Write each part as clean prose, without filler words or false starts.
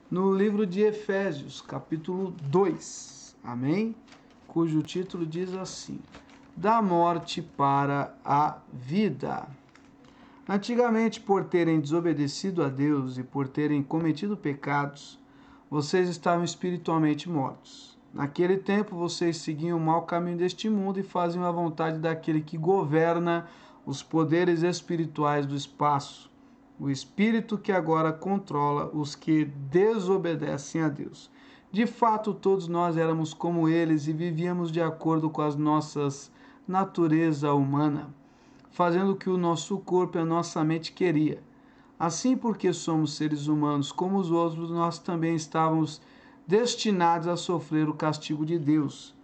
no livro de Efésios, capítulo 2, amém? Cujo título diz assim: Da morte para a vida. Antigamente, por terem desobedecido a Deus e por terem cometido pecados, vocês estavam espiritualmente mortos. Naquele tempo, vocês seguiam o mau caminho deste mundo e faziam a vontade daquele que governa os poderes espirituais do espaço, o espírito que agora controla os que desobedecem a Deus. De fato, todos nós éramos como eles e vivíamos de acordo com as nossas natureza humana, fazendo o que o nosso corpo e a nossa mente queria. Assim, porque somos seres humanos como os outros, nós também estávamos destinados a sofrer o castigo de Deus.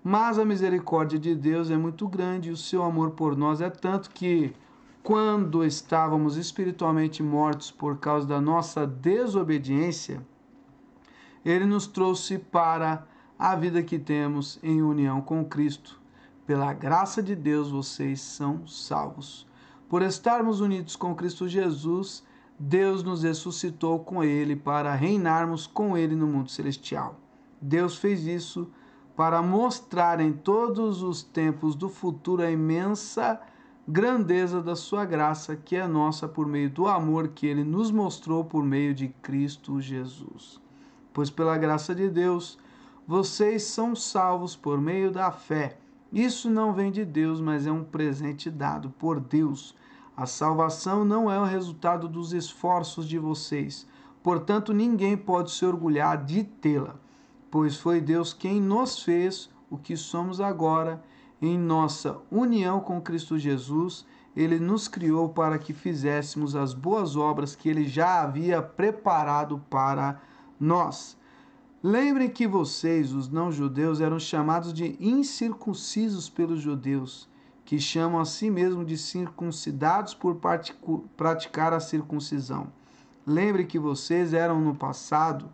Mas a misericórdia de Deus é muito grande e o seu amor por nós é tanto que, quando estávamos espiritualmente mortos por causa da nossa desobediência, Ele nos trouxe para a vida que temos em união com Cristo. Pela graça de Deus, vocês são salvos. Por estarmos unidos com Cristo Jesus, Deus nos ressuscitou com Ele para reinarmos com Ele no mundo celestial. Deus fez isso para mostrar em todos os tempos do futuro a imensa grandeza da sua graça, que é nossa por meio do amor que Ele nos mostrou por meio de Cristo Jesus. Pois pela graça de Deus, vocês são salvos por meio da fé. Isso não vem de Deus, mas é um presente dado por Deus. A salvação não é o resultado dos esforços de vocês. Portanto, ninguém pode se orgulhar de tê-la, pois foi Deus quem nos fez o que somos agora. Em nossa união com Cristo Jesus, Ele nos criou para que fizéssemos as boas obras que Ele já havia preparado para nós. Lembrem que vocês, os não-judeus, eram chamados de incircuncisos pelos judeus, que chamam a si mesmos de circuncidados por praticar a circuncisão. Lembre que vocês eram no passado,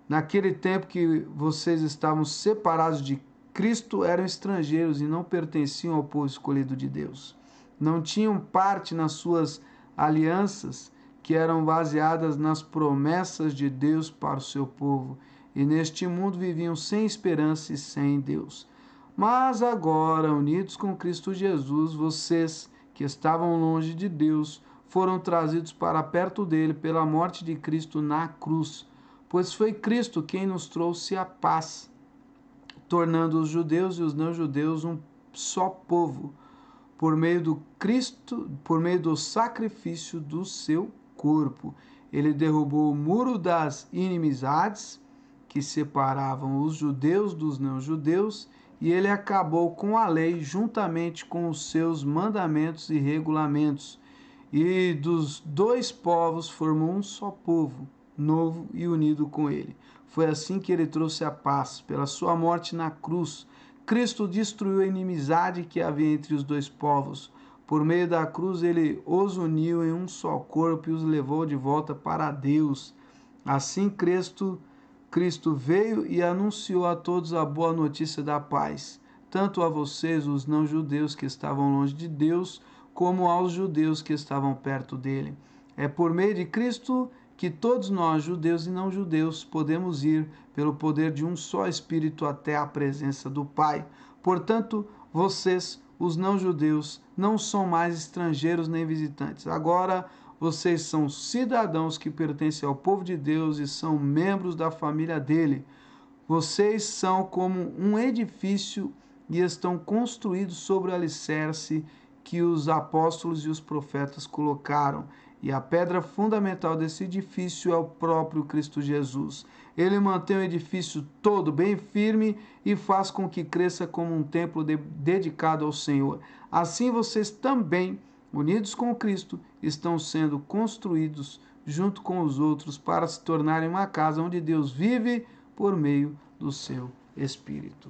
naquele tempo que vocês estavam separados de Cristo, eram estrangeiros e não pertenciam ao povo escolhido de Deus. Não tinham parte nas suas alianças, que eram baseadas nas promessas de Deus para o seu povo, e neste mundo viviam sem esperança e sem Deus. Mas agora, unidos com Cristo Jesus, vocês que estavam longe de Deus, foram trazidos para perto dele pela morte de Cristo na cruz, pois foi Cristo quem nos trouxe a paz, tornando os judeus e os não-judeus um só povo, por meio do Cristo, por meio do sacrifício do seu corpo. Ele derrubou o muro das inimizades que separavam os judeus dos não-judeus, e ele acabou com a lei juntamente com os seus mandamentos e regulamentos. E dos dois povos formou um só povo, novo e unido com ele. Foi assim que ele trouxe a paz. Pela sua morte na cruz, Cristo destruiu a inimizade que havia entre os dois povos. Por meio da cruz, ele os uniu em um só corpo e os levou de volta para Deus. Assim, Cristo veio e anunciou a todos a boa notícia da paz, tanto a vocês, os não-judeus que estavam longe de Deus, como aos judeus que estavam perto dele. É por meio de Cristo que todos nós, judeus e não-judeus, podemos ir pelo poder de um só Espírito até a presença do Pai. Portanto, vocês, os não-judeus, não são mais estrangeiros nem visitantes. Agora, vocês são cidadãos que pertencem ao povo de Deus e são membros da família dele. Vocês são como um edifício e estão construídos sobre o alicerce que os apóstolos e os profetas colocaram. E a pedra fundamental desse edifício é o próprio Cristo Jesus. Ele mantém o edifício todo bem firme e faz com que cresça como um templo dedicado ao Senhor. Assim vocês também, unidos com Cristo, estão sendo construídos junto com os outros para se tornarem uma casa onde Deus vive por meio do seu Espírito.